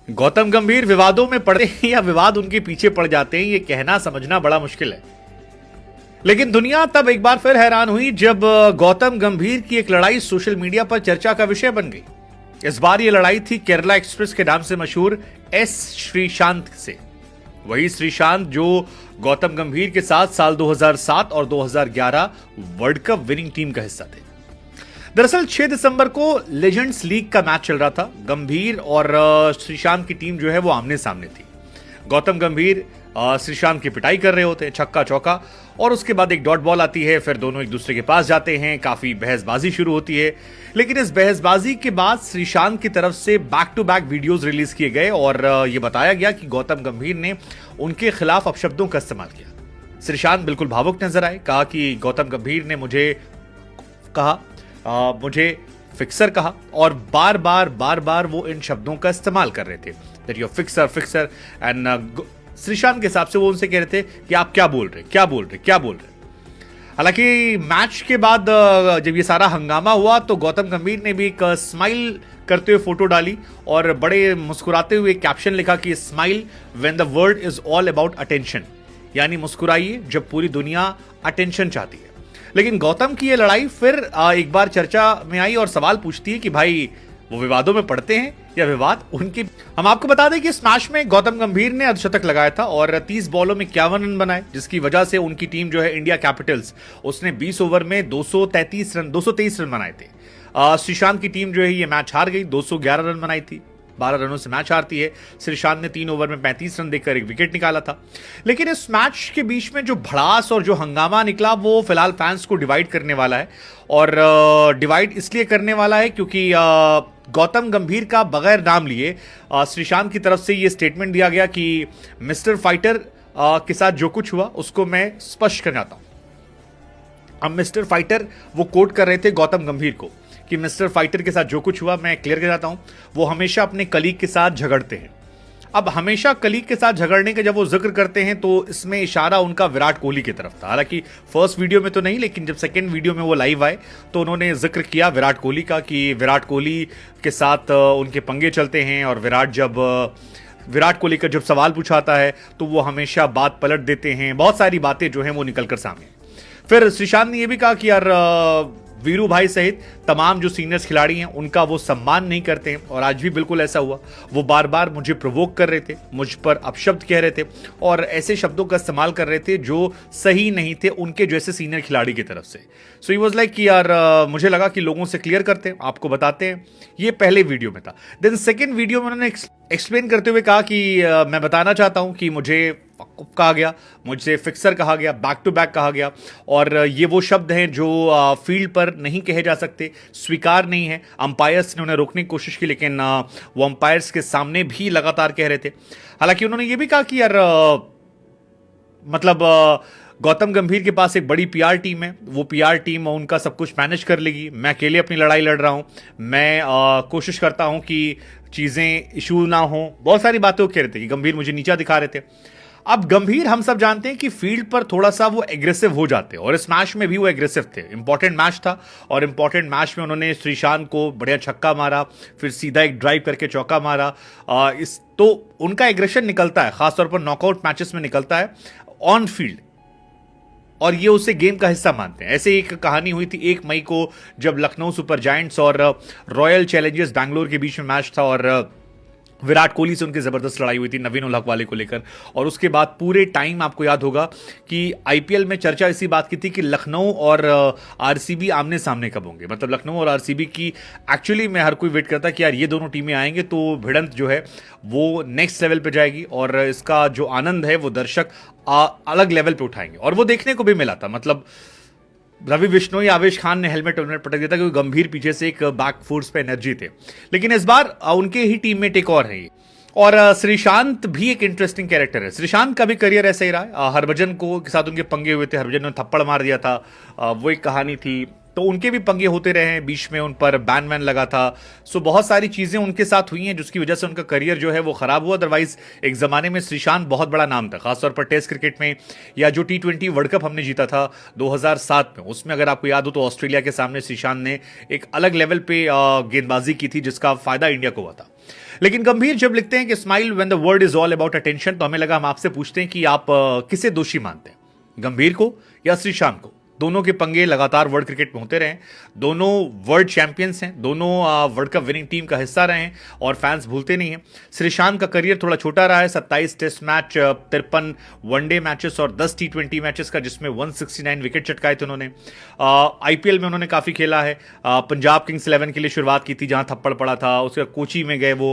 गौतम गंभीर विवादों में पड़ते हैं या विवाद उनके पीछे पड़ जाते हैं, ये कहना समझना बड़ा मुश्किल है। लेकिन दुनिया तब एक बार फिर हैरान हुई जब गौतम गंभीर की एक लड़ाई सोशल मीडिया पर चर्चा का विषय बन गई। इस बार यह लड़ाई थी केरला एक्सप्रेस के नाम से मशहूर एस श्रीशांत से। वही श्रीशांत जो गौतम गंभीर के साथ साल 2007 और 2011 वर्ल्ड कप विनिंग टीम का हिस्सा थे। दरअसल 6 दिसंबर को लेजेंड्स लीग का मैच चल रहा था। गंभीर और श्रीशांत की टीम जो है वो आमने सामने थी। गौतम गंभीर श्रीशांत की पिटाई कर रहे होते हैं, छक्का चौका, और उसके बाद एक डॉट बॉल आती है। फिर दोनों एक दूसरे के पास जाते हैं, काफी बहसबाजी शुरू होती है। लेकिन इस बहसबाजी के बाद श्रीशांत की तरफ से back to back videos release किए गए और यह बताया गया कि गौतम गंभीर ने उनके खिलाफ अपशब्दों का इस्तेमाल किया। श्रीशांत बिल्कुल भावुक नजर आए, कहा कि गौतम गंभीर ने मुझे फिक्सर कहा और बार बार वो इन शब्दों का इस्तेमाल कर रहे थे, that you fixer and Sreesanth के हिसाब से वो उनसे कह रहे थे कि आप क्या बोल रहे। हालांकि मैच के बाद जब ये सारा हंगामा हुआ तो गौतम गंभीर ने भी एक स्माइल करते हुए फोटो डाली और बड़े मुस्कुराते हुए कैप्शन लिखा कि smile when the world is all about attention, यानी मुस्कुराइए जब पूरी दुनिया अटेंशन चाहती है। लेकिन गौतम की ये लड़ाई फिर एक बार चर्चा में आई और सवाल पूछती है कि भाई वो विवादों में पड़ते हैं या विवाद उनके। हम आपको बता दें कि इस मैच में गौतम गंभीर ने अर्धशतक लगाया था और 30 बॉलों में 51 रन बनाए, जिसकी वजह से उनकी टीम जो है इंडिया कैपिटल्स, उसने 20 ओवर में 223 रन बनाए थे। श्रीशांत की टीम जो है ये मैच हार गई, 211 रन बनाई थी, 12 रनों से मैच हारती है। श्रीशांत ने 3 ओवर में 35 रन देकर एक विकेट निकाला था। लेकिन इस मैच के बीच में जो भड़ास और जो हंगामा निकला वो फिलहाल फैंस को डिवाइड करने वाला है। और डिवाइड इसलिए करने वाला है क्योंकि गौतम गंभीर का बगैर नाम लिए श्रीशांत की तरफ से यह स्टेटमेंट दिया गया कि मिस्टर फाइटर के साथ जो कुछ हुआ उसको मैं स्पष्ट करना चाहता हूं। अब मिस्टर फाइटर वो कोट कर रहे थे गौतम गंभीर को कि मिस्टर फाइटर के साथ जो कुछ हुआ मैं क्लियर कर जाता हूं, वो हमेशा अपने कलीग के साथ झगड़ते हैं। अब हमेशा कलीग के साथ झगड़ने का जब वो जिक्र करते हैं तो इसमें इशारा उनका विराट कोहली की तरफ था। हालांकि फर्स्ट वीडियो में तो नहीं, लेकिन जब सेकंड वीडियो में वो लाइव आए तो उन्होंने जिक्र किया विराट कोहली का कि विराट कोहली के साथ उनके पंगे चलते हैं और विराट कोहली का जब सवाल पूछाता है तो वो हमेशा बात पलट देते हैं। बहुत सारी बातें जो हैं वो निकलकर सामने। फिर श्रीशांत ने यह भी कहा कि यार वीरू भाई सहित तमाम जो सीनियर्स खिलाड़ी हैं उनका वो सम्मान नहीं करते हैं और आज भी बिल्कुल ऐसा हुआ। वो बार बार मुझे प्रोवोक कर रहे थे, मुझ पर अपशब्द कह रहे थे और ऐसे शब्दों का इस्तेमाल कर रहे थे जो सही नहीं थे उनके जैसे सीनियर खिलाड़ी की तरफ से। सो ही वाज लाइक कि यार मुझे लगा कि लोगों से क्लियर करते हैं, आपको बताते हैं। ये पहले वीडियो में था। देन सेकेंड वीडियो में उन्होंने एक्सप्लेन करते हुए कहा कि मैं बताना चाहता हूं कि मुझे कहा गया, मुझसे फिक्सर कहा गया, बैक टू बैक कहा गया और ये वो शब्द हैं जो फील्ड पर नहीं कहे जा सकते, स्वीकार नहीं है। अंपायर्स ने उन्हें रोकने की कोशिश की लेकिन वो अंपायर्स के सामने भी लगातार कह रहे थे। हालांकि उन्होंने ये भी कहा कि यार गौतम गंभीर के पास एक बड़ी पीआर टीम है, वो पीआर टीम उनका सब कुछ मैनेज कर लेगी। मैं अकेले अपनी लड़ाई लड़ रहा हूं, मैं कोशिश करता हूं कि चीजें इशू ना हो। बहुत सारी बातें वो कह रहे थे कि गंभीर मुझे नीचा दिखा रहे थे। अब गंभीर हम सब जानते हैं कि फील्ड पर थोड़ा सा वो एग्रेसिव हो जाते हैं और इस मैच में भी वो एग्रेसिव थे। इंपॉर्टेंट मैच था और इंपॉर्टेंट मैच में उन्होंने श्रीशांत को बढ़िया छक्का मारा, फिर सीधा एक ड्राइव करके चौका मारा। तो उनका एग्रेशन निकलता है, खासतौर पर नॉकआउट मैचेस में निकलता है ऑन फील्ड, और ये उसे गेम का हिस्सा मानते हैं। ऐसे एक कहानी हुई थी 1 मई को जब लखनऊ सुपर जायंट्स और रॉयल चैलेंजर्स बैंगलोर के बीच में मैच था और विराट कोहली से उनकी जबरदस्त लड़ाई हुई थी नवीन उल हक वाले को लेकर। और उसके बाद पूरे टाइम आपको याद होगा कि आईपीएल में चर्चा इसी बात की थी कि लखनऊ और आरसीबी आमने सामने कब होंगे। मतलब लखनऊ और आरसीबी की एक्चुअली में हर कोई वेट करता कि यार ये दोनों टीमें आएंगे तो भिड़ंत जो है वो नेक्स्ट लेवल पे जाएगी और इसका जो आनंद है वो दर्शक अलग लेवल पे उठाएंगे। और वो देखने को भी मिला था। मतलब रवि बिश्नोई, आवेश खान ने हेलमेट पटक दिया था क्योंकि गंभीर पीछे से एक बैक फोर्स पे एनर्जी थे। लेकिन इस बार उनके ही टीममेट एक और है ये। और श्रीशांत भी एक इंटरेस्टिंग कैरेक्टर है। श्रीशांत का भी करियर ऐसा ही रहा। हरभजन को के साथ उनके पंगे हुए थे, हरभजन ने थप्पड़ मार दिया था, वो एक कहानी थी। तो उनके भी पंगे होते रहे हैं, बीच में उन पर बैन वैन लगा था। सो बहुत सारी चीजें उनके साथ हुई हैं जिसकी वजह से उनका करियर जो है वो खराब हुआ। अदरवाइज एक जमाने में श्रीशांत बहुत बड़ा नाम था, खासतौर पर टेस्ट क्रिकेट में, या जो T20 वर्ल्ड कप हमने जीता था 2007 में, उसमें अगर आपको याद हो तो ऑस्ट्रेलिया के सामने श्रीशांत ने एक अलग लेवल पे गेंदबाजी की थी जिसका फायदा इंडिया को हुआ था। लेकिन गंभीर जब लिखते हैं कि smile when the world is all about attention, तो हमें लगा हम आपसे पूछते हैं कि आप किसे दोषी मानते हैं, गंभीर को या श्रीशांत को। दोनों के पंगे लगातार वर्ल्ड क्रिकेट में होते रहे, दोनों वर्ल्ड चैंपियंस हैं, दोनों वर्ल्ड कप विनिंग टीम का हिस्सा रहे हैं और फैंस भूलते नहीं हैं। श्रीशांत का करियर थोड़ा छोटा रहा है, 27 टेस्ट मैच, 53 वनडे मैचेस और 10 T20 मैचेस का, जिसमें 169 विकेट चटकाए थे उन्होंने। आईपीएल में उन्होंने काफी खेला है, पंजाब किंग्स 11 के लिए शुरुआत की थी जहां थप्पड़ पड़ा था, उसके कोची में गए वो